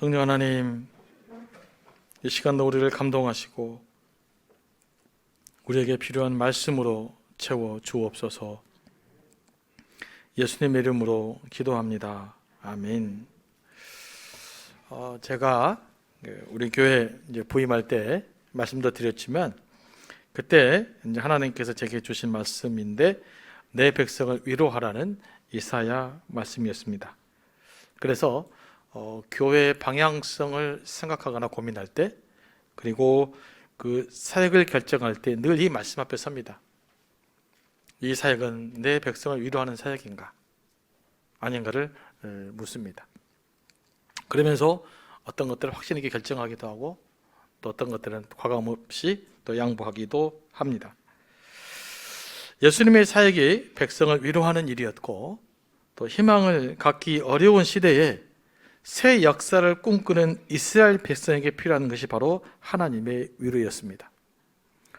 성령 하나님, 이 시간도 우리를 감동하시고 우리에게 필요한 말씀으로 채워 주옵소서. 예수님의 이름으로 기도합니다. 아멘. 제가 우리 교회 이제 부임할 때 말씀도 드렸지만 그때 이제 하나님께서 제게 주신 말씀인데 내 백성을 위로하라는 이사야 말씀이었습니다. 그래서 교회의 방향성을 생각하거나 고민할 때, 그리고 그 사역을 결정할 때 늘 이 말씀 앞에 섭니다. 이 사역은 내 백성을 위로하는 사역인가 아닌가를 묻습니다. 그러면서 어떤 것들을 확신 있게 결정하기도 하고 또 어떤 것들은 과감 없이 또 양보하기도 합니다. 예수님의 사역이 백성을 위로하는 일이었고 또 희망을 갖기 어려운 시대에 새 역사를 꿈꾸는 이스라엘 백성에게 필요한 것이 바로 하나님의 위로였습니다.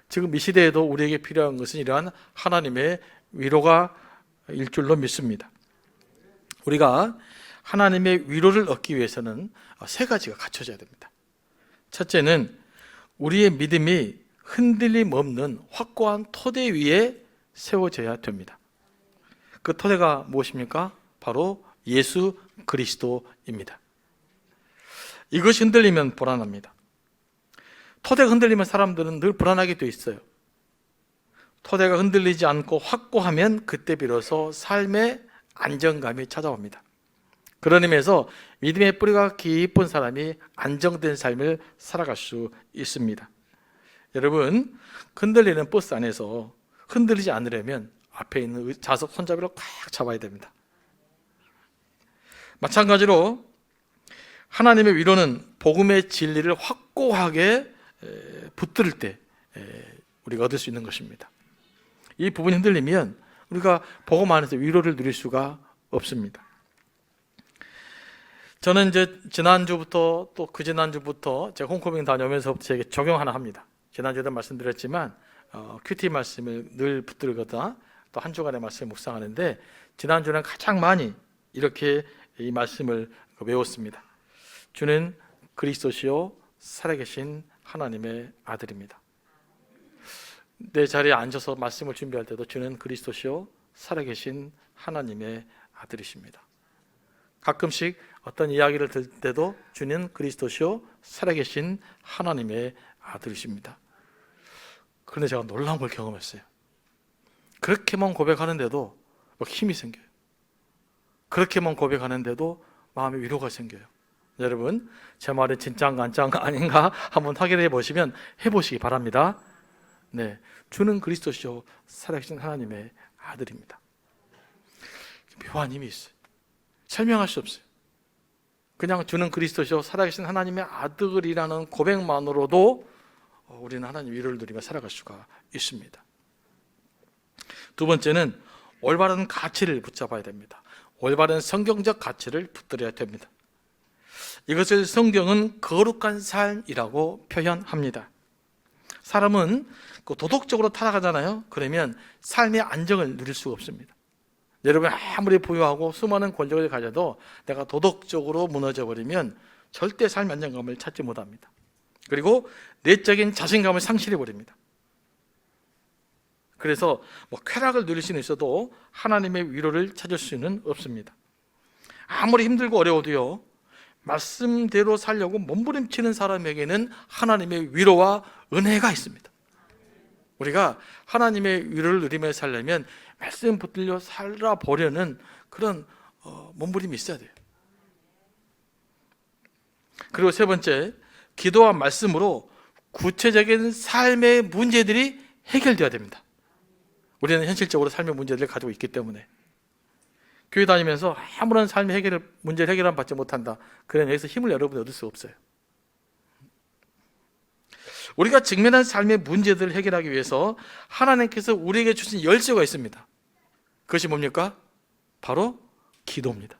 지금 이 시대에도 우리에게 필요한 것은 이러한 하나님의 위로가 일 줄로 믿습니다. 우리가 하나님의 위로를 얻기 위해서는 세 가지가 갖춰져야 됩니다. 첫째는 우리의 믿음이 흔들림 없는 확고한 토대 위에 세워져야 됩니다. 그 토대가 무엇입니까? 바로 예수 그리스도입니다. 이것이 흔들리면 불안합니다. 토대가 흔들리면 사람들은 늘 불안하게 돼 있어요. 토대가 흔들리지 않고 확고하면 그때 비로소 삶의 안정감이 찾아옵니다. 그런 의미에서 믿음의 뿌리가 깊은 사람이 안정된 삶을 살아갈 수 있습니다. 여러분, 흔들리는 버스 안에서 흔들리지 않으려면 앞에 있는 좌석 손잡이를 꽉 잡아야 됩니다. 마찬가지로 하나님의 위로는 복음의 진리를 확고하게 붙들 때 우리가 얻을 수 있는 것입니다. 이 부분이 흔들리면 우리가 복음 안에서 위로를 누릴 수가 없습니다. 저는 이제 지난주부터 또 그 지난주부터 제가 홈커밍 다녀오면서부터 제게 적용 하나 합니다. 지난주에도 말씀드렸지만 큐티 말씀을 늘 붙들거나 또 한 주간의 말씀을 묵상하는데 지난주는 가장 많이 이렇게 이 말씀을 외웠습니다. 주는 그리스도시요 살아계신 하나님의 아들입니다. 내 자리에 앉아서 말씀을 준비할 때도 주는 그리스도시요 살아계신 하나님의 아들이십니다. 가끔씩 어떤 이야기를 들을 때도 주는 그리스도시요 살아계신 하나님의 아들이십니다. 그런데 제가 놀라운 걸 경험했어요. 그렇게만 고백하는데도 막 힘이 생겨요. 그렇게만 고백하는데도 마음에 위로가 생겨요. 여러분, 제 말이 진짜인가 안짜인가 아닌가 한번 확인해 보시면 해보시기 바랍니다. 네, 주는 그리스도시요 살아계신 하나님의 아들입니다. 묘한 힘이 있어요. 설명할 수 없어요. 그냥 주는 그리스도시요 살아계신 하나님의 아들이라는 고백만으로도 우리는 하나님 위로를 누리며 살아갈 수가 있습니다. 두 번째는 올바른 가치를 붙잡아야 됩니다. 올바른 성경적 가치를 붙들어야 됩니다. 이것을 성경은 거룩한 삶이라고 표현합니다. 사람은 도덕적으로 타락하잖아요. 그러면 삶의 안정을 누릴 수가 없습니다. 여러분, 아무리 부유하고 수많은 권력을 가져도 내가 도덕적으로 무너져 버리면 절대 삶의 안정감을 찾지 못합니다. 그리고 내적인 자신감을 상실해 버립니다. 그래서 쾌락을 누릴 수는 있어도 하나님의 위로를 찾을 수는 없습니다. 아무리 힘들고 어려워도요, 말씀대로 살려고 몸부림치는 사람에게는 하나님의 위로와 은혜가 있습니다. 우리가 하나님의 위로를 누리며 살려면 말씀 붙들려 살아보려는 그런 몸부림이 있어야 돼요. 그리고 세 번째, 기도와 말씀으로 구체적인 삶의 문제들이 해결되어야 됩니다. 우리는 현실적으로 삶의 문제들을 가지고 있기 때문에 교회 다니면서 아무런 삶의 문제를 해결하면 받지 못한다. 그러면 여기서 힘을 여러분이 얻을 수 없어요. 우리가 직면한 삶의 문제들을 해결하기 위해서 하나님께서 우리에게 주신 열쇠가 있습니다. 그것이 뭡니까? 바로 기도입니다.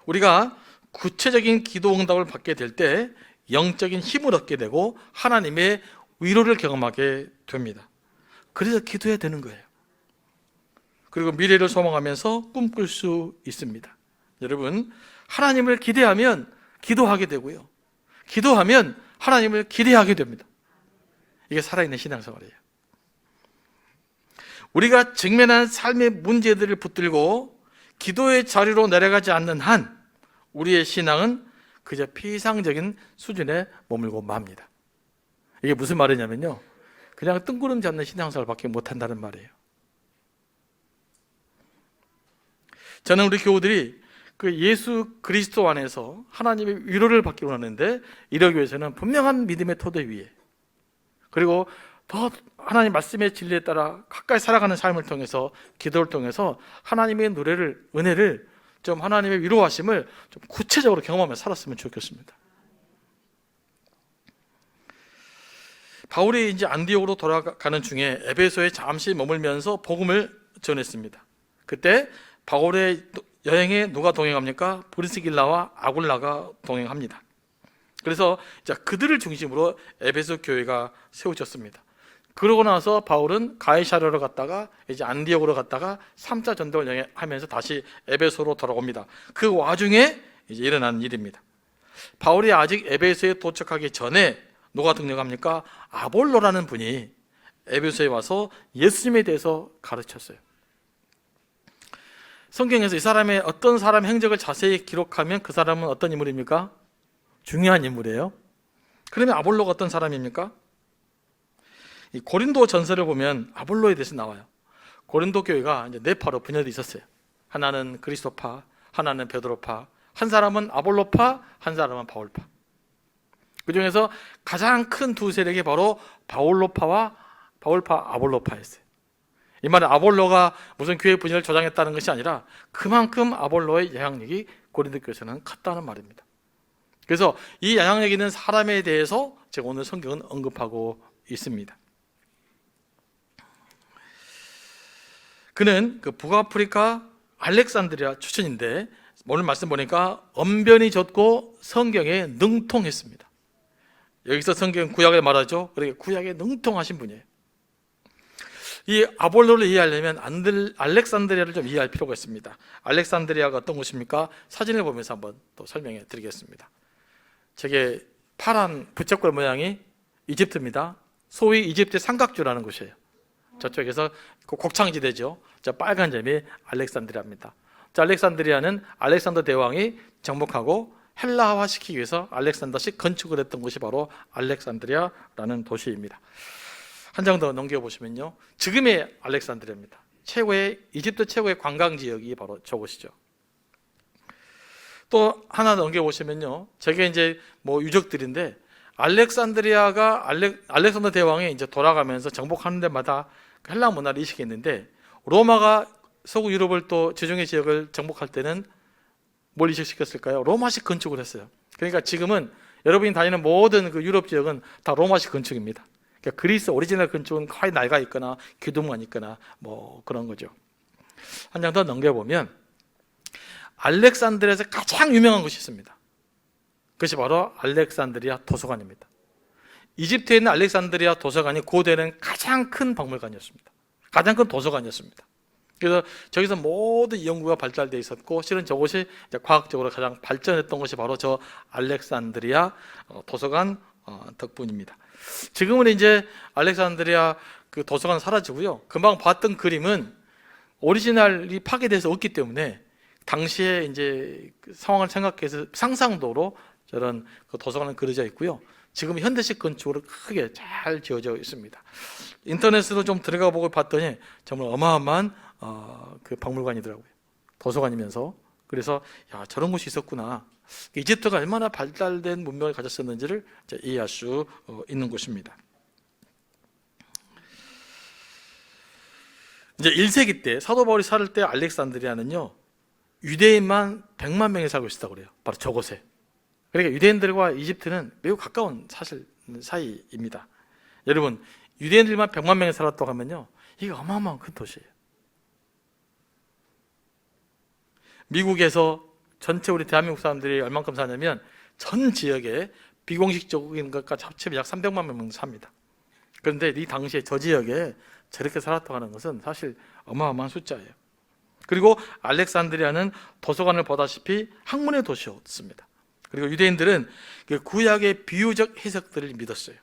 우리가 구체적인 기도 응답을 받게 될 때 영적인 힘을 얻게 되고 하나님의 위로를 경험하게 됩니다. 그래서 기도해야 되는 거예요. 그리고 미래를 소망하면서 꿈꿀 수 있습니다. 여러분, 하나님을 기대하면 기도하게 되고요, 기도하면 하나님을 기대하게 됩니다. 이게 살아있는 신앙생활이에요. 우리가 직면한 삶의 문제들을 붙들고 기도의 자리로 내려가지 않는 한 우리의 신앙은 그저 피상적인 수준에 머물고 맙니다. 이게 무슨 말이냐면요, 그냥 뜬구름 잡는 신앙생활밖에 못한다는 말이에요. 저는 우리 교우들이 그 예수 그리스도 안에서 하나님의 위로를 받기 원하는데, 이러기 위해서는 분명한 믿음의 토대 위에, 그리고 더 하나님 말씀의 진리에 따라 가까이 살아가는 삶을 통해서, 기도를 통해서 하나님의 은혜를 좀, 하나님의 위로하심을 좀 구체적으로 경험하며 살았으면 좋겠습니다. 바울이 이제 안디옥으로 돌아가는 중에 에베소에 잠시 머물면서 복음을 전했습니다. 그때 바울의 여행에 누가 동행합니까? 브리스길라와 아굴라가 동행합니다. 그래서 그들을 중심으로 에베소 교회가 세워졌습니다. 그러고 나서 바울은 가이사랴로 갔다가 이제 안디옥으로 갔다가 3차 전도를 하면서 다시 에베소로 돌아옵니다. 그 와중에 이제 일어난 일입니다. 바울이 아직 에베소에 도착하기 전에 누가 등장합니까? 아볼로라는 분이 에베소에 와서 예수님에 대해서 가르쳤어요. 성경에서 이 사람의 어떤 사람 행적을 자세히 기록하면 그 사람은 어떤 인물입니까? 중요한 인물이에요. 그러면 아볼로가 어떤 사람입니까? 이 고린도 전서를 보면 아볼로에 대해서 나와요. 고린도 교회가 이제 네 파로 분열돼 있었어요. 하나는 그리스도파, 하나는 베드로파, 한 사람은 아볼로파, 한 사람은 바울파. 그 중에서 가장 큰 두 세력이 바로 바울파, 아볼로파였어요. 이 말은 아볼로가 무슨 교회 분열을 조장했다는 것이 아니라 그만큼 아볼로의 영향력이 고린도 교회에서는 컸다는 말입니다. 그래서 이 영향력 있는 사람에 대해서 제가 오늘 성경은 언급하고 있습니다. 그는 그 북아프리카 알렉산드리아 출신인데, 오늘 말씀 보니까 언변이 좁고 성경에 능통했습니다. 여기서 성경 구약을 말하죠. 그러니까 구약에 능통하신 분이에요. 이 아볼로를 이해하려면 알렉산드리아를 좀 이해할 필요가 있습니다. 알렉산드리아가 어떤 곳입니까? 사진을 보면서 한번 또 설명해 드리겠습니다. 저게 파란 부채꼴 모양이 이집트입니다. 소위 이집트의 삼각주라는 곳이에요. 저쪽에서 곡창지대죠. 저 빨간 점이 알렉산드리아입니다. 자, 알렉산드리아는 알렉산더 대왕이 정복하고 헬라화 시키기 위해서 알렉산더식 건축을 했던 곳이 바로 알렉산드리아라는 도시입니다. 한 장 더 넘겨보시면요, 지금의 알렉산드리아입니다. 이집트 최고의 관광지역이 바로 저곳이죠. 또 하나 넘겨보시면요, 저게 이제 유적들인데, 알렉산더 대왕이 이제 돌아가면서 정복하는 데마다 헬라 문화를 이식했는데, 로마가 서구 유럽을 또 지중해 지역을 정복할 때는 뭘 이식시켰을까요? 로마식 건축을 했어요. 그러니까 지금은 여러분이 다니는 모든 그 유럽 지역은 다 로마식 건축입니다. 그러니까 그리스 오리지널 건축은 거의 낡아 있거나 기둥만 있거나 그런 거죠. 한 장 더 넘겨보면 알렉산드리아에서 가장 유명한 곳이 있습니다. 그것이 바로 알렉산드리아 도서관입니다. 이집트에 있는 알렉산드리아 도서관이 고대는 가장 큰 박물관이었습니다. 가장 큰 도서관이었습니다. 그래서 저기서 모든 연구가 발달되어 있었고, 실은 저곳이 이제 과학적으로 가장 발전했던 것이 바로 저 알렉산드리아 도서관 덕분입니다. 지금은 이제 알렉산드리아 그 도서관 사라지고요, 금방 봤던 그림은 오리지널이 파괴돼서 없기 때문에 당시에 이제 그 상황을 생각해서 상상도로 저런 그 도서관은 그려져 있고요, 지금 현대식 건축으로 크게 잘 지어져 있습니다. 인터넷으로 좀 들어가 보고 봤더니 정말 어마어마한 그 박물관이더라고요. 도서관이면서. 그래서 저런 곳이 있었구나. 이집트가 얼마나 발달된 문명을 가졌었는지를 이해할 수 있는 곳입니다. 이제 1세기 때 사도 바울이 살 때 알렉산드리아는요, 유대인만 100만 명이 살고 있었다고 그래요. 바로 저곳에. 그러니까 유대인들과 이집트는 매우 가까운 사이입니다. 여러분, 유대인들만 100만 명이 살았다고 하면요, 이게 어마어마한 큰 도시예요. 미국에서 전체 우리 대한민국 사람들이 얼만큼 사냐면 전 지역에 비공식적인 것과 합치면 약 300만 명 삽니다. 그런데 이 당시에 저 지역에 저렇게 살았다고 하는 것은 사실 어마어마한 숫자예요. 그리고 알렉산드리아는 도서관을 보다시피 학문의 도시였습니다. 그리고 유대인들은 그 구약의 비유적 해석들을 믿었어요.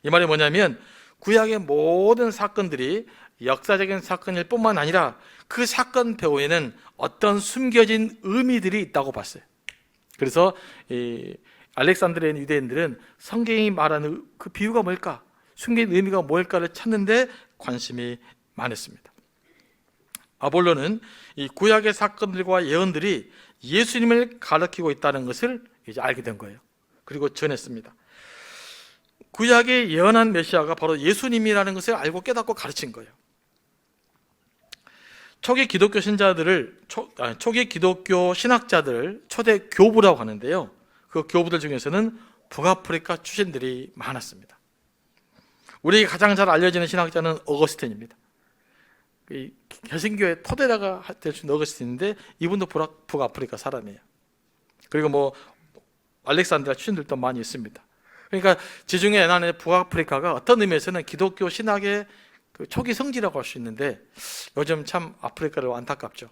이 말이 뭐냐면 구약의 모든 사건들이 역사적인 사건일 뿐만 아니라 그 사건 배후에는 어떤 숨겨진 의미들이 있다고 봤어요. 그래서 이 알렉산드리아 유대인들은 성경이 말하는 그 비유가 뭘까, 숨긴 의미가 뭘까를 찾는데 관심이 많았습니다. 아볼로는 이 구약의 사건들과 예언들이 예수님을 가리키고 있다는 것을 이제 알게 된 거예요. 그리고 전했습니다. 구약에 예언한 메시아가 바로 예수님이라는 것을 알고 깨닫고 가르친 거예요. 초기 기독교 신학자들을 초대 교부라고 하는데요. 그 교부들 중에서는 북아프리카 출신들이 많았습니다. 우리 가장 잘 알려지는 신학자는 어거스틴입니다. 개신교의 토대자가 될 수 있는 어거스틴인데 이분도 북아프리카 사람이에요. 그리고 뭐 알렉산드리아 출신들도 많이 있습니다. 그러니까 지중해 연안의 북아프리카가 어떤 의미에서는 기독교 신학의 그 초기 성지라고 할 수 있는데 요즘 참 아프리카를 안타깝죠.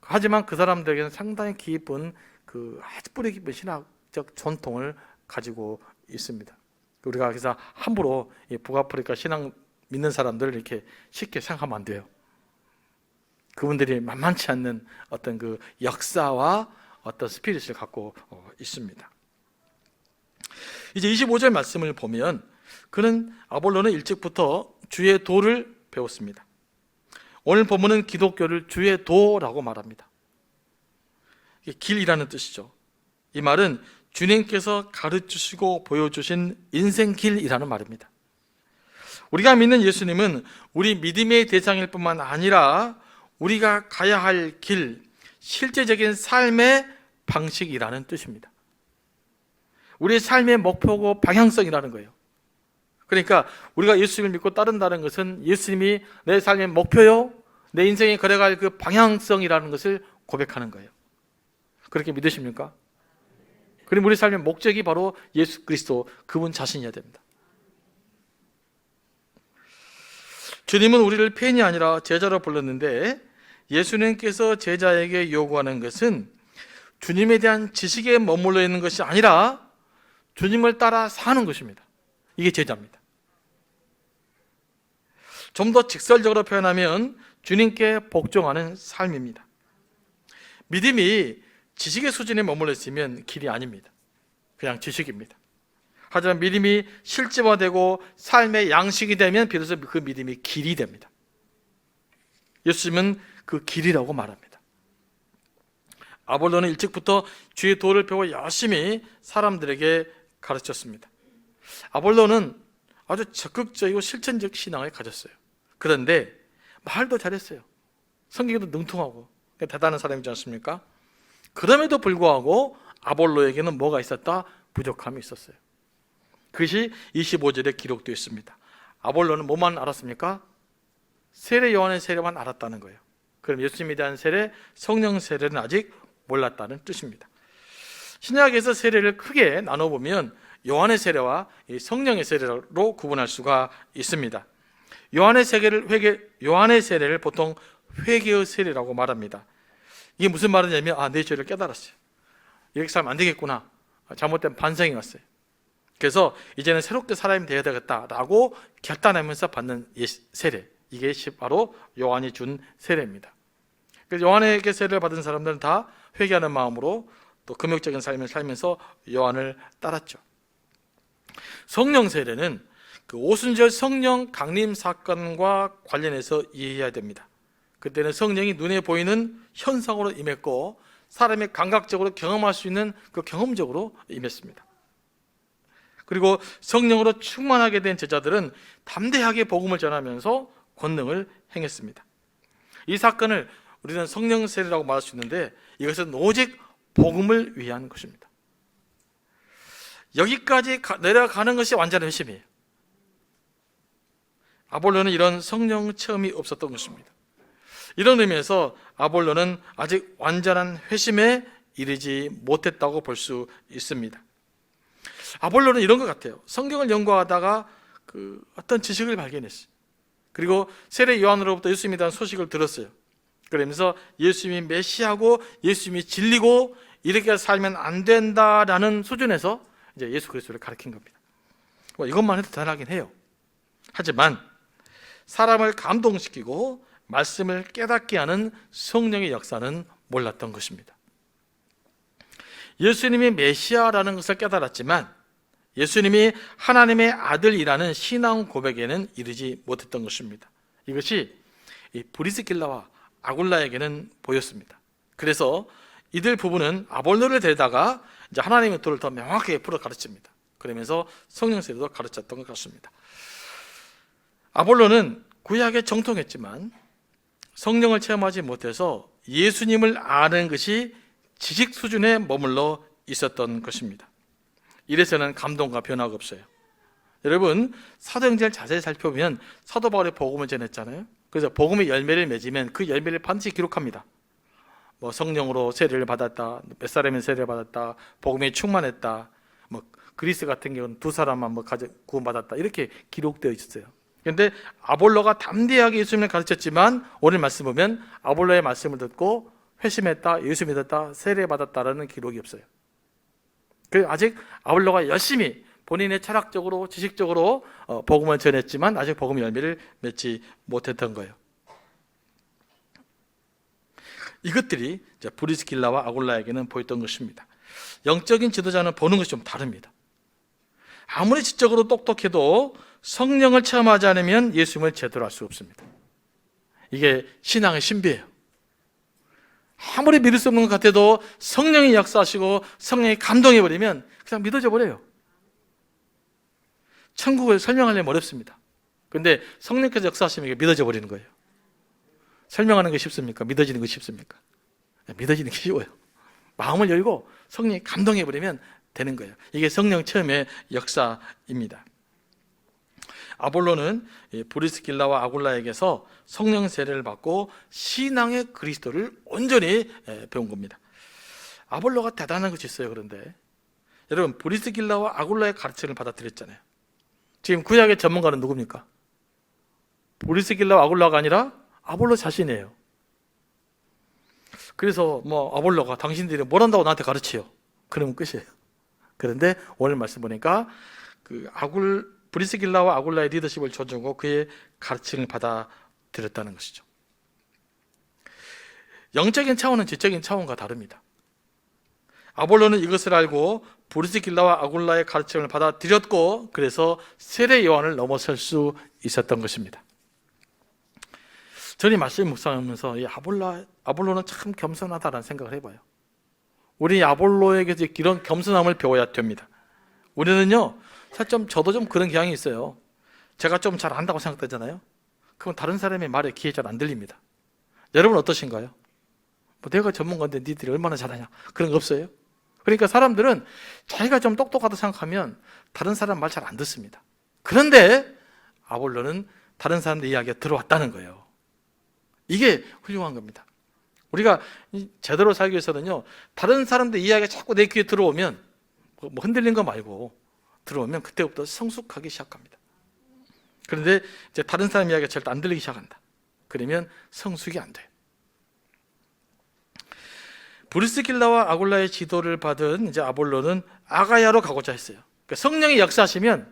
하지만 그 사람들에게는 상당히 깊은 그 아주 뿌리 깊은 신학적 전통을 가지고 있습니다. 우리가 그래서 함부로 이 북아프리카 신앙 믿는 사람들을 이렇게 쉽게 생각하면 안 돼요. 그분들이 만만치 않는 어떤 그 역사와 어떤 스피릿을 갖고 있습니다. 이제 25절 말씀을 보면 그는 아볼로는 일찍부터 주의 도를 배웠습니다. 오늘 본문은 기독교를 주의 도라고 말합니다. 길이라는 뜻이죠. 이 말은 주님께서 가르치시고 보여주신 인생길이라는 말입니다. 우리가 믿는 예수님은 우리 믿음의 대상일 뿐만 아니라 우리가 가야 할 길, 실제적인 삶의 방식이라는 뜻입니다. 우리의 삶의 목표고 방향성이라는 거예요. 그러니까 우리가 예수님을 믿고 따른다는 것은 예수님이 내 삶의 목표요, 내 인생에 걸어갈 그 방향성이라는 것을 고백하는 거예요. 그렇게 믿으십니까? 그럼 우리 삶의 목적이 바로 예수 그리스도 그분 자신이어야 됩니다. 주님은 우리를 팬이 아니라 제자로 불렀는데 예수님께서 제자에게 요구하는 것은 주님에 대한 지식에 머물러 있는 것이 아니라 주님을 따라 사는 것입니다. 이게 제자입니다. 좀 더 직설적으로 표현하면 주님께 복종하는 삶입니다. 믿음이 지식의 수준에 머물러 있으면 길이 아닙니다. 그냥 지식입니다. 하지만 믿음이 실제화되고 삶의 양식이 되면 비로소 그 믿음이 길이 됩니다. 예수님은 그 길이라고 말합니다. 아볼로는 일찍부터 주의 도를 배워 열심히 사람들에게 가르쳤습니다. 아볼로는 아주 적극적이고 실천적 신앙을 가졌어요. 그런데 말도 잘했어요. 성격도 능통하고 대단한 사람이지 않습니까? 그럼에도 불구하고 아볼로에게는 뭐가 있었다? 부족함이 있었어요. 그것이 25절에 기록되어 있습니다. 아볼로는 뭐만 알았습니까? 세례 요한의 세례만 알았다는 거예요. 그럼 예수님에 대한 세례, 성령 세례는 아직 몰랐다는 뜻입니다. 신약에서 세례를 크게 나눠보면 요한의 세례와 성령의 세례로 구분할 수가 있습니다. 요한의 세례를 보통 회개의 세례라고 말합니다. 이게 무슨 말이냐면 내 죄를 깨달았어요. 이렇게 살면 안 되겠구나. 잘못된 반성이 왔어요. 그래서 이제는 새롭게 사람이 되어야 되겠다라고 결단하면서 받는 세례, 이게 바로 요한이 준 세례입니다. 그래서 요한에게 세례를 받은 사람들은 다 회개하는 마음으로 또 금욕적인 삶을 살면서 요한을 따랐죠. 성령 세례는 그 오순절 성령 강림 사건과 관련해서 이해해야 됩니다. 그때는 성령이 눈에 보이는 현상으로 임했고 사람이 감각적으로 경험할 수 있는 그 경험적으로 임했습니다. 그리고 성령으로 충만하게 된 제자들은 담대하게 복음을 전하면서 권능을 행했습니다. 이 사건을 우리는 성령 세례라고 말할 수 있는데 이것은 오직 복음을 위한 것입니다. 여기까지 내려가는 것이 완전한 회심이에요. 아볼로는 이런 성령 체험이 없었던 것입니다. 이런 의미에서 아볼로는 아직 완전한 회심에 이르지 못했다고 볼 수 있습니다. 아볼로는 이런 것 같아요. 성경을 연구하다가 어떤 지식을 발견했어요. 그리고 세례 요한으로부터 예수님에 대한 소식을 들었어요. 그러면서 예수님이 메시아고 예수님이 진리고 이렇게 살면 안 된다라는 수준에서 이제 예수 그리스도를 가르친 겁니다. 이것만 해도 대단하긴 해요. 하지만 사람을 감동시키고 말씀을 깨닫게 하는 성령의 역사는 몰랐던 것입니다. 예수님이 메시아라는 것을 깨달았지만 예수님이 하나님의 아들이라는 신앙 고백에는 이르지 못했던 것입니다. 이것이 이 브리스길라와 아굴라에게는 보였습니다. 그래서 이들 부부는 아볼로를 데려다가 이제 하나님의 도를 더 명확하게 풀어 가르칩니다. 그러면서 성령 세례도 가르쳤던 것 같습니다. 아볼로는 구약에 정통했지만 성령을 체험하지 못해서 예수님을 아는 것이 지식 수준에 머물러 있었던 것입니다. 이래서는 감동과 변화가 없어요. 여러분, 사도행전을 자세히 살펴보면 사도 바울이 복음을 전했잖아요. 그래서 복음의 열매를 맺으면 그 열매를 반드시 기록합니다. 성령으로 세례를 받았다, 몇 사람이 세례를 받았다, 복음에 충만했다, 그리스 같은 경우는 2사람만 구원받았다, 이렇게 기록되어 있었어요. 그런데 아볼로가 담대하게 예수님을 가르쳤지만 오늘 말씀 보면 아볼로의 말씀을 듣고 회심했다, 예수 믿었다, 세례 받았다라는 기록이 없어요. 그래서 아직 아볼로가 열심히 본인의 철학적으로 지식적으로 복음을 전했지만 아직 복음의 열매를 맺지 못했던 거예요. 이것들이 브리스길라와 아굴라에게는 보였던 것입니다. 영적인 지도자는 보는 것이 좀 다릅니다. 아무리 지적으로 똑똑해도 성령을 체험하지 않으면 예수님을 제대로 알 수 없습니다. 이게 신앙의 신비예요. 아무리 믿을 수 없는 것 같아도 성령이 역사하시고 성령이 감동해버리면 그냥 믿어져 버려요. 천국을 설명하려면 어렵습니다. 그런데 성령께서 역사하시면 이게 믿어져 버리는 거예요. 설명하는 게 쉽습니까? 믿어지는 게 쉽습니까? 믿어지는 게 쉬워요. 마음을 열고 성령이 감동해버리면 되는 거예요. 이게 성령 체험의 역사입니다. 아볼로는 브리스길라와 아굴라에게서 성령 세례를 받고 신앙의 그리스도를 온전히 배운 겁니다. 아볼로가 대단한 것이 있어요. 그런데 여러분, 브리스길라와 아굴라의 가르침을 받아들였잖아요. 지금 구약의 전문가는 누굽니까? 브리스길라와 아굴라가 아니라 아볼로 자신이에요. 그래서 아볼로가 당신들이 뭘 한다고 나한테 가르치요? 그러면 끝이에요. 그런데 오늘 말씀 보니까 브리스길라와 아굴라의 리더십을 존중하고 그의 가르침을 받아들였다는 것이죠. 영적인 차원은 지적인 차원과 다릅니다. 아볼로는 이것을 알고 브리스길라와 아굴라의 가르침을 받아들였고 그래서 세례 요한을 넘어설 수 있었던 것입니다. 저는 말씀 묵상하면서 이 아볼로는 참 겸손하다라는 생각을 해봐요. 우리 아볼로에게서 이런 겸손함을 배워야 됩니다. 우리는요, 사실 저도 좀 그런 경향이 있어요. 제가 좀 잘 안다고 생각되잖아요. 그럼 다른 사람의 말에 귀에 잘 안 들립니다. 여러분 어떠신가요? 내가 전문가인데 니들이 얼마나 잘하냐, 그런 거 없어요? 그러니까 사람들은 자기가 좀 똑똑하다고 생각하면 다른 사람 말 잘 안 듣습니다. 그런데 아볼로는 다른 사람들 이야기가 들어왔다는 거예요. 이게 훌륭한 겁니다. 우리가 제대로 살기 위해서는요, 다른 사람들 이야기가 자꾸 내 귀에 들어오면 흔들린 거 말고 들어오면 그때부터 성숙하기 시작합니다. 그런데 이제 다른 사람 이야기가 절대 안 들리기 시작한다. 그러면 성숙이 안 돼요. 브리스길라와 아굴라의 지도를 받은 이제 아볼로는 아가야로 가고자 했어요. 그러니까 성령이 역사하시면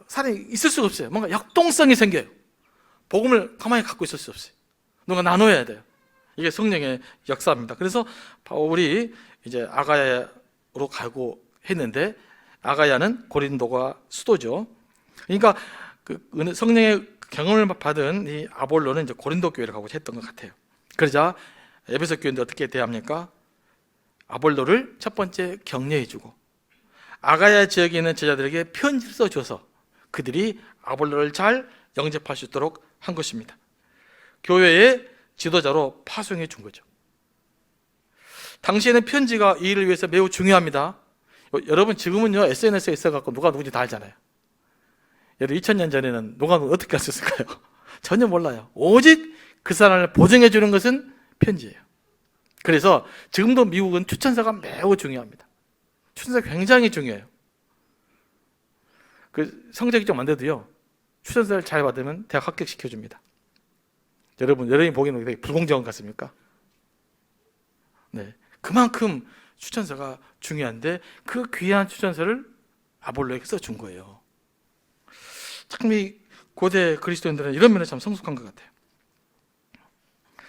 사람이 있을 수가 없어요. 뭔가 역동성이 생겨요. 복음을 가만히 갖고 있을 수 없어요. 누가 나눠야 돼요. 이게 성령의 역사입니다. 그래서 바울이 이제 아가야로 가고 했는데, 아가야는 고린도가 수도죠. 그러니까 성령의 경험을 받은 이 아볼로는 이제 고린도 교회를 가고자 했던 것 같아요. 그러자 에베소 교회인데 어떻게 대합니까? 아볼로를 첫 번째 격려해주고 아가야 지역에 있는 제자들에게 편지를 써줘서 그들이 아볼로를 잘 영접할 수 있도록 한 것입니다. 교회의 지도자로 파송해 준 거죠. 당시에는 편지가 이 일을 위해서 매우 중요합니다. 여러분 지금은요 SNS에 있어갖고 누가 누군지 다 알잖아요. 여러분 2000년 전에는 누가 어떻게 했을까요? 전혀 몰라요. 오직 그 사람을 보증해 주는 것은 편지예요. 그래서 지금도 미국은 추천서가 매우 중요합니다. 추천서가 굉장히 중요해요. 그 성적이 좀 안 돼도요, 추천서를 잘 받으면 대학 합격시켜줍니다. 여러분이 보기에는 되게 불공정한 것 같습니까? 네, 그만큼 추천서가 중요한데 그 귀한 추천서를 아볼로에게 써준 거예요. 참 이 고대 그리스도인들은 이런 면에 참 성숙한 것 같아요.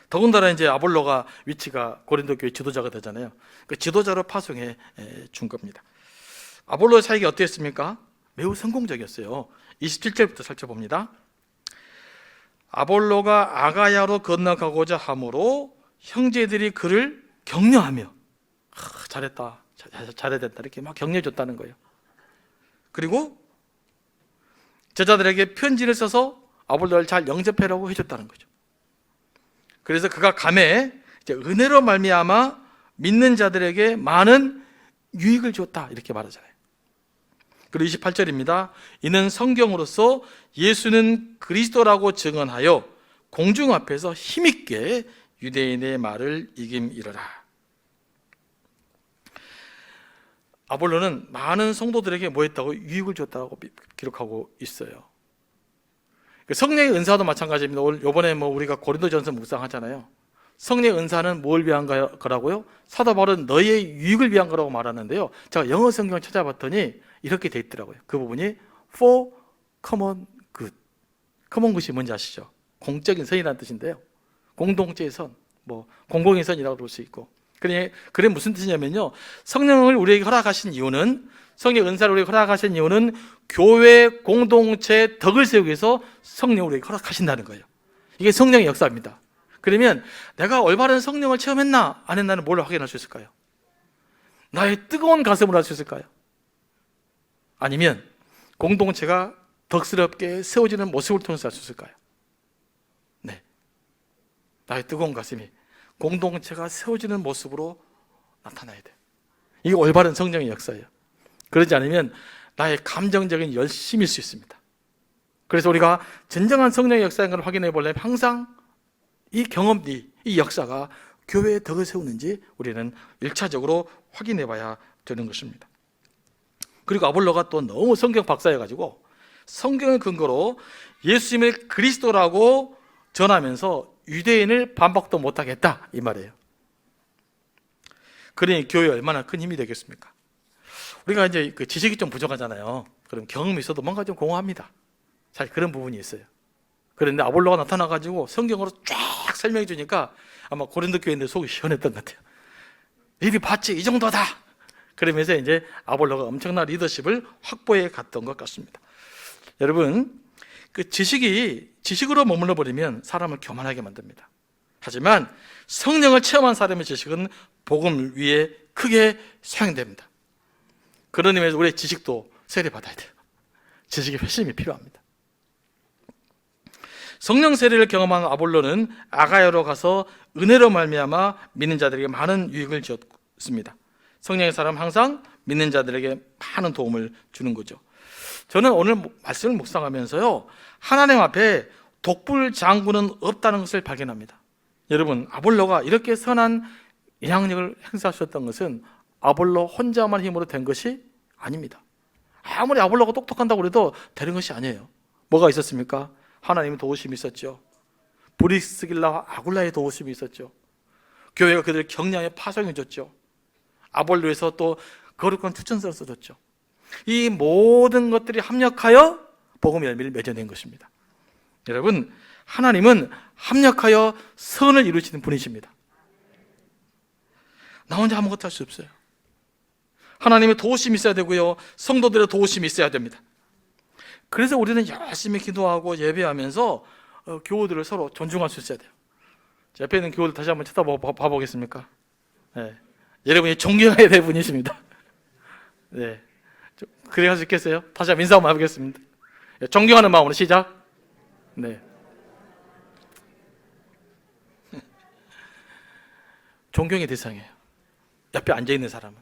더군다나 이제 아볼로가 위치가 고린도 교회 지도자가 되잖아요. 그 지도자로 파송해 준 겁니다. 아볼로의 사역이 어땠습니까? 매우 성공적이었어요. 27절부터 살펴봅니다. 아볼로가 아가야로 건너가고자 하므로 형제들이 그를 격려하며 잘했다, 잘해야 된다 이렇게 막 격려해 줬다는 거예요. 그리고 제자들에게 편지를 써서 아볼로를 잘 영접하라고 해줬다는 거죠. 그래서 그가 감에 이제 은혜로 말미암아 믿는 자들에게 많은 유익을 줬다 이렇게 말하잖아요. 그리고 28절입니다. 이는 성경으로서 예수는 그리스도라고 증언하여 공중 앞에서 힘있게 유대인의 말을 이김이러라. 아볼로는 많은 성도들에게 뭐 했다고? 유익을 줬다고 기록하고 있어요. 성령의 은사도 마찬가지입니다. 이번에 우리가 고린도전서 묵상하잖아요. 성령의 은사는 뭘 위한 거라고요? 사도 바울은 너희의 유익을 위한 거라고 말하는데요. 제가 영어 성경 찾아봤더니 이렇게 돼 있더라고요. 그 부분이 for common good. common good이 뭔지 아시죠? 공적인 선이라는 뜻인데요. 공동체의 선, 공공의 선이라고 볼 수 있고. 그게 무슨 뜻이냐면요. 성령을 우리에게 허락하신 이유는, 성령의 은사를 우리에게 허락하신 이유는 교회 공동체 덕을 세우기 위해서 성령을 우리에게 허락하신다는 거예요. 이게 성령의 역사입니다. 그러면 내가 올바른 성령을 체험했나 안 했나는 뭘 확인할 수 있을까요? 나의 뜨거운 가슴으로 할 수 있을까요? 아니면 공동체가 덕스럽게 세워지는 모습을 통해서 할 수 있을까요? 네, 나의 뜨거운 가슴이 공동체가 세워지는 모습으로 나타나야 돼요. 이게 올바른 성령의 역사예요. 그러지 않으면 나의 감정적인 열심일 수 있습니다. 그래서 우리가 진정한 성령의 역사인 걸 확인해 보려면 항상 이 경험이, 이 역사가 교회에 덕을 세우는지 우리는 1차적으로 확인해 봐야 되는 것입니다. 그리고 아볼로가 또 너무 성경 박사여가지고 성경을 근거로 예수님을 그리스도라고 전하면서 유대인을 반박도 못하겠다 이 말이에요. 그러니 교회에 얼마나 큰 힘이 되겠습니까? 우리가 이제 그 지식이 좀 부족하잖아요. 그럼 경험이 있어도 뭔가 좀 공허합니다. 사실 그런 부분이 있어요. 그런데 아볼로가 나타나가지고 성경으로 쫙 설명해 주니까 아마 고린도 교회인들 속이 시원했던 것 같아요. 이리 봤지? 이 정도다! 그러면서 이제 아볼로가 엄청난 리더십을 확보해 갔던 것 같습니다. 여러분, 그 지식으로 머물러 버리면 사람을 교만하게 만듭니다. 하지만 성령을 체험한 사람의 지식은 복음을 위해 크게 사용됩니다. 그런 의미에서 우리의 지식도 세례받아야 돼요. 지식의 회심이 필요합니다. 성령 세례를 경험한 아볼로는 아가야로 가서 은혜로 말미암아 믿는 자들에게 많은 유익을 주었습니다. 성령의 사람 항상 믿는 자들에게 많은 도움을 주는 거죠. 저는 오늘 말씀을 묵상하면서요, 하나님 앞에 독불 장군은 없다는 것을 발견합니다. 여러분, 아볼로가 이렇게 선한 영향력을 행사하셨던 것은 아볼로 혼자만 힘으로 된 것이 아닙니다. 아무리 아볼로가 똑똑한다고 해도 되는 것이 아니에요. 뭐가 있었습니까? 하나님의 도우심이 있었죠. 브리스길라와 아굴라의 도우심이 있었죠. 교회가 그들을 격려하여 파송해 줬죠. 아볼로에서 또 거룩한 추천서를 써줬죠. 이 모든 것들이 합력하여 복음의 열매를 맺어낸 것입니다. 여러분, 하나님은 합력하여 선을 이루시는 분이십니다. 나 혼자 아무것도 할 수 없어요. 하나님의 도우심이 있어야 되고요, 성도들의 도우심이 있어야 됩니다. 그래서 우리는 열심히 기도하고 예배하면서 교우들을 서로 존중할 수 있어야 돼요. 옆에 있는 교우들 다시 한번 쳐다봐보겠습니까? 네. 여러분이 존경해야 될 분이십니다. 네. 그래 할 수 있겠어요? 다시 한번 인사 한번 해보겠습니다. 존경하는 마음으로 시작. 네. 존경의 대상이에요. 옆에 앉아있는 사람은.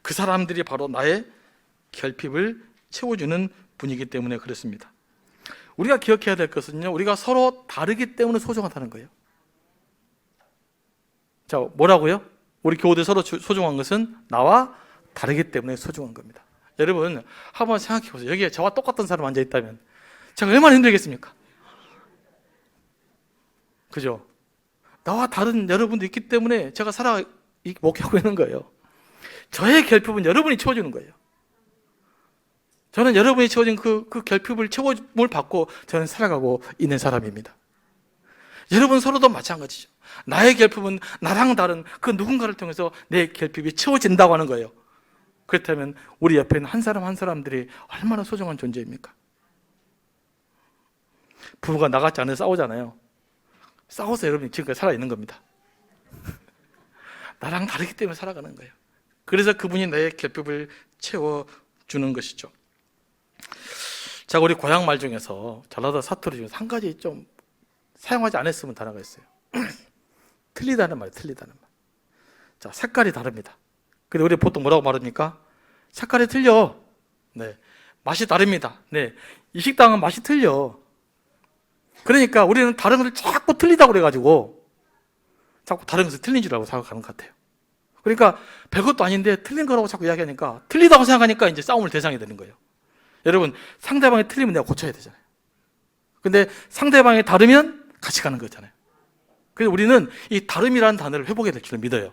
그 사람들이 바로 나의 결핍을 채워주는 분이기 때문에 그렇습니다. 우리가 기억해야 될 것은요, 우리가 서로 다르기 때문에 소중하다는 거예요. 자, 뭐라고요? 우리 교우들 서로 소중한 것은 나와 다르기 때문에 소중한 겁니다. 여러분, 한번 생각해 보세요. 여기에 저와 똑같은 사람 앉아있다면 제가 얼마나 힘들겠습니까? 그죠? 나와 다른 여러분도 있기 때문에 제가 목회하고 있는 거예요. 저의 결핍은 여러분이 채워주는 거예요. 저는 여러분이 채워진 그 결핍을 채움을 받고 저는 살아가고 있는 사람입니다. 여러분 서로도 마찬가지죠. 나의 결핍은 나랑 다른 그 누군가를 통해서 내 결핍이 채워진다고 하는 거예요. 그렇다면 우리 옆에 있는 한 사람 한 사람들이 얼마나 소중한 존재입니까? 부부가 나같지 않아서 싸우잖아요. 싸워서 여러분이 지금까지 살아있는 겁니다. 나랑 다르기 때문에 살아가는 거예요. 그래서 그분이 나의 결핍을 채워주는 것이죠. 자, 우리 고향 말 중에서 전라도 사투리 중에서 한 가지 좀 사용하지 않았으면 단어가 있어요. 틀리다는 말이에요. 틀리다는 말. 자, 색깔이 다릅니다. 근데 우리 보통 뭐라고 말합니까? 색깔이 틀려. 네. 맛이 다릅니다. 네. 이 식당은 맛이 틀려. 그러니까 우리는 다른 것을 자꾸 틀리다고 그래가지고 자꾸 다른 것을 틀린 줄 알고 생각하는 것 같아요. 그러니까 별것도 아닌데 틀린 거라고 자꾸 이야기하니까 틀리다고 생각하니까 이제 싸움을 대상이 되는 거예요. 여러분, 상대방이 틀리면 내가 고쳐야 되잖아요. 근데 상대방이 다르면 같이 가는 거잖아요. 그래서 우리는 이 다름이라는 단어를 회복해야 될 줄 믿어요.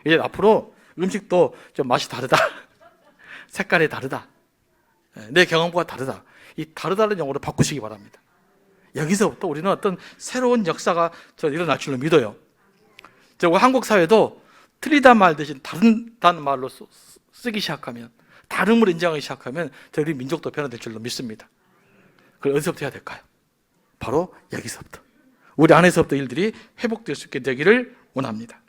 이제 앞으로 음식도 좀 맛이 다르다. 색깔이 다르다. 내 경험과 다르다. 이 다르다는 용어로 바꾸시기 바랍니다. 여기서부터 우리는 어떤 새로운 역사가 일어날 줄로 믿어요. 한국 사회도 틀리다 말 대신 다른 말로 쓰기 시작하면, 다름을 인정하기 시작하면 우리 민족도 변화될 줄로 믿습니다. 그걸 어디서부터 해야 될까요? 바로 여기서부터. 우리 안에서부터 일들이 회복될 수 있게 되기를 원합니다.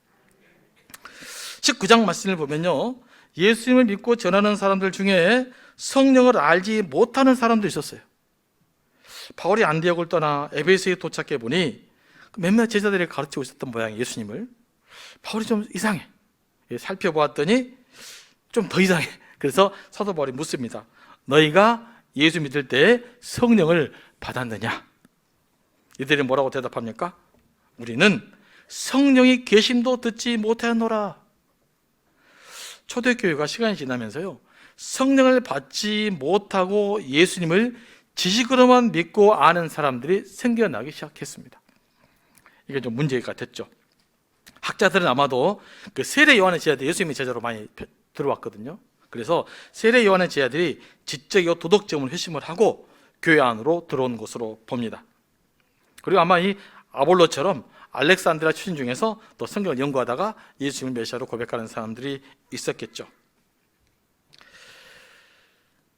19장 말씀을 보면요, 예수님을 믿고 전하는 사람들 중에 성령을 알지 못하는 사람도 있었어요. 바울이 안디옥을 떠나 에베소에 도착해 보니 몇몇 제자들이 가르치고 있었던 모양이에요. 예수님을. 바울이 좀 이상해. 살펴보았더니 좀 더 이상해. 그래서 사도 바울이 묻습니다. 너희가 예수 믿을 때 성령을 받았느냐? 이들이 뭐라고 대답합니까? 우리는 성령이 계심도 듣지 못하노라. 초대교회가 시간이 지나면서요, 성령을 받지 못하고 예수님을 지식으로만 믿고 아는 사람들이 생겨나기 시작했습니다. 이게 좀 문제가 됐죠. 학자들은 아마도 그 세례 요한의 제자들이 예수님의 제자로 많이 들어왔거든요. 그래서 세례 요한의 제자들이 지적이고 도덕적으로 회심을 하고 교회 안으로 들어온 것으로 봅니다. 그리고 아마 이 아볼로처럼 알렉산드리아 출신 중에서 또 성경을 연구하다가 예수님을 메시아로 고백하는 사람들이 있었겠죠.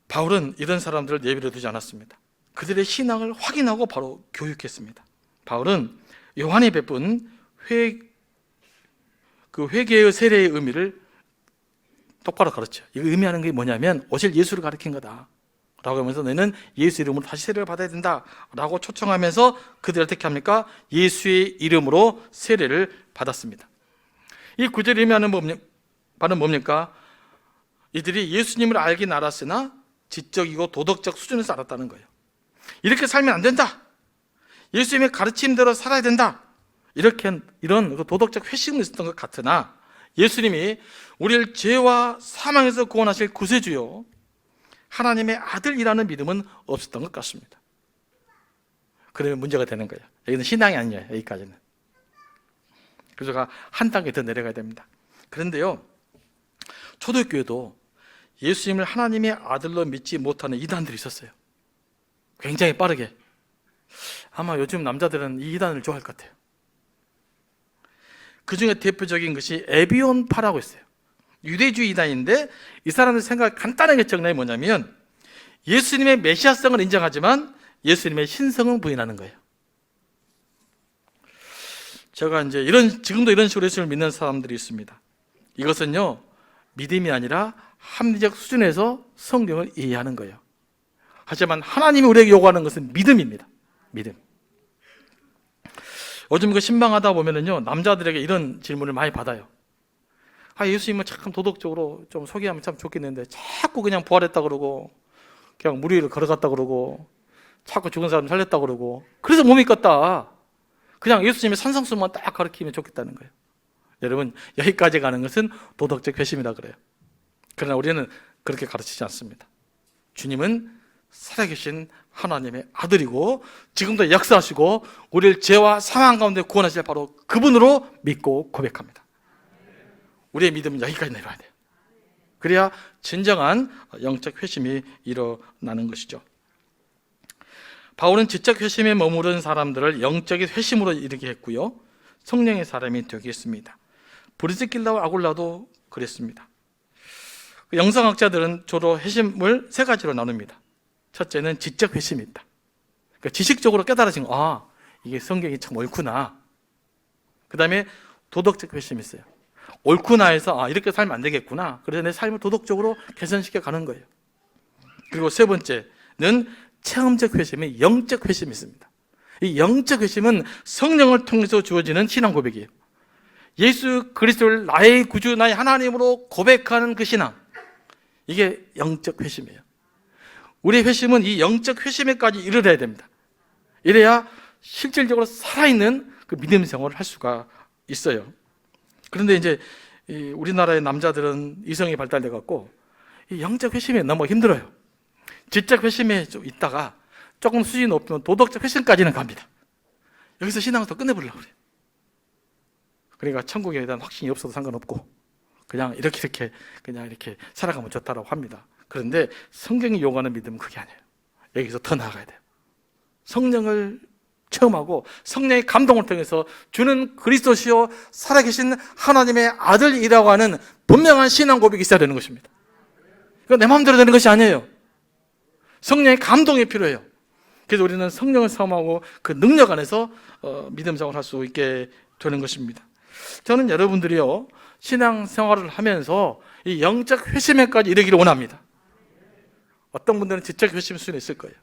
바울은 이런 사람들을 예비로 두지 않았습니다. 그들의 신앙을 확인하고 바로 교육했습니다. 바울은 요한이 베푼 회개의 세례의 의미를 똑바로 가르쳐요. 이거 의미하는 게 뭐냐면 오실 예수를 가리킨 거다 라고 하면서 너희는 예수 이름으로 다시 세례를 받아야 된다 라고 초청하면서 그들이 어떻게 합니까? 예수의 이름으로 세례를 받았습니다. 이 구절이 의미하는 바는 뭡니까? 이들이 예수님을 알긴 알았으나 지적이고 도덕적 수준에서 알았다는 거예요. 이렇게 살면 안 된다. 예수님의 가르침대로 살아야 된다. 이런 도덕적 회심이 있었던 것 같으나 예수님이 우리를 죄와 사망에서 구원하실 구세주요 하나님의 아들이라는 믿음은 없었던 것 같습니다. 그러면 문제가 되는 거예요. 여기는 신앙이 아니에요. 여기까지는. 그래서 한 단계 더 내려가야 됩니다. 그런데요, 초대교회도 예수님을 하나님의 아들로 믿지 못하는 이단들이 있었어요. 굉장히 빠르게. 아마 요즘 남자들은 이 이단을 좋아할 것 같아요. 그 중에 대표적인 것이 에비온파라고 있어요. 유대주의 이단인데 이 사람들 생각 간단하게 정리해 뭐냐면 예수님의 메시아성을 인정하지만 예수님의 신성은 부인하는 거예요. 제가 이제 지금도 이런 식으로 예수님을 믿는 사람들이 있습니다. 이것은요, 믿음이 아니라 합리적 수준에서 성경을 이해하는 거예요. 하지만 하나님이 우리에게 요구하는 것은 믿음입니다. 믿음. 요즘 그 신방하다 보면은요, 남자들에게 이런 질문을 많이 받아요. 예수님은 참 도덕적으로 좀 소개하면 참 좋겠는데 자꾸 그냥 부활했다 그러고 그냥 물 위를 걸어갔다 그러고 자꾸 죽은 사람 살렸다 그러고 그래서 못 믿겠다. 그냥 예수님의 산성수만 딱 가르치면 좋겠다는 거예요. 여러분, 여기까지 가는 것은 도덕적 회심이다 그래요. 그러나 우리는 그렇게 가르치지 않습니다. 주님은 살아계신 하나님의 아들이고 지금도 역사하시고 우리를 죄와 사망 가운데 구원하실 바로 그분으로 믿고 고백합니다. 우리의 믿음은 여기까지 내려와야 돼요. 그래야 진정한 영적 회심이 일어나는 것이죠. 바울은 지적 회심에 머무른 사람들을 영적인 회심으로 이르게 했고요, 성령의 사람이 되게 했습니다. 브리스길라와 아굴라도 그랬습니다. 영성학자들은 주로 회심을 세 가지로 나눕니다. 첫째는 지적 회심이 있다. 그러니까 지식적으로 깨달아진 거, 이게 성경이 참 옳구나. 그 다음에 도덕적 회심이 있어요. 옳구나 해서 이렇게 살면 안 되겠구나. 그래서 내 삶을 도덕적으로 개선시켜 가는 거예요. 그리고 세 번째는 체험적 회심이, 영적 회심이 있습니다. 이 영적 회심은 성령을 통해서 주어지는 신앙 고백이에요. 예수 그리스도를 나의 구주, 나의 하나님으로 고백하는 그 신앙, 이게 영적 회심이에요. 우리의 회심은 이 영적 회심에까지 이르러야 됩니다. 이래야 실질적으로 살아있는 그 믿음 생활을 할 수가 있어요. 그런데 이제 우리나라의 남자들은 이성이 발달돼 갖고 이 영적 회심에 너무 힘들어요. 지적 회심에 좀 있다가 조금 수준이 높으면 도덕적 회심까지는 갑니다. 여기서 신앙을 더 끝내버리려고 그래요. 그러니까 천국에 대한 확신이 없어도 상관없고 그냥 이렇게 살아가면 좋다라고 합니다. 그런데 성경이 요구하는 믿음은 그게 아니에요. 여기서 더 나아가야 돼요. 성령을 체험하고 성령의 감동을 통해서 주는 그리스도시요 살아계신 하나님의 아들이라고 하는 분명한 신앙 고백이 있어야 되는 것입니다. 그러니까 내 마음대로 되는 것이 아니에요. 성령의 감동이 필요해요. 그래서 우리는 성령을 사모하고 그 능력 안에서 믿음 생활을 할 수 있게 되는 것입니다. 저는 여러분들이요, 신앙생활을 하면서 이 영적 회심에까지 이르기를 원합니다. 어떤 분들은 지적 회심 수준이 있을 거예요.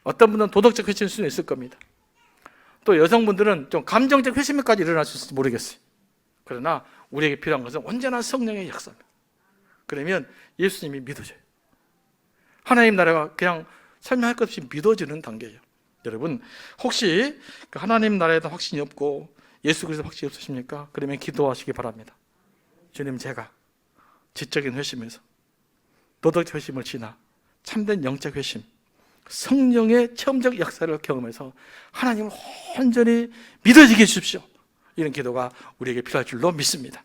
어떤 분들은 도덕적 회심 수준이 있을 겁니다. 또 여성분들은 좀 감정적 회심에까지 일어날 수 있을지 모르겠어요. 그러나 우리에게 필요한 것은 언제나 성령의 역사입니다. 그러면 예수님이 믿어져요. 하나님 나라가 그냥 설명할 것 없이 믿어지는 단계예요. 여러분, 혹시 하나님 나라에 대한 확신이 없고 예수 그리스도 확신이 없으십니까? 그러면 기도하시기 바랍니다. 주님, 제가 지적인 회심에서 도덕적 회심을 지나 참된 영적 회심, 성령의 체험적 역사를 경험해서 하나님을 온전히 믿어지게 해주십시오. 이런 기도가 우리에게 필요할 줄로 믿습니다.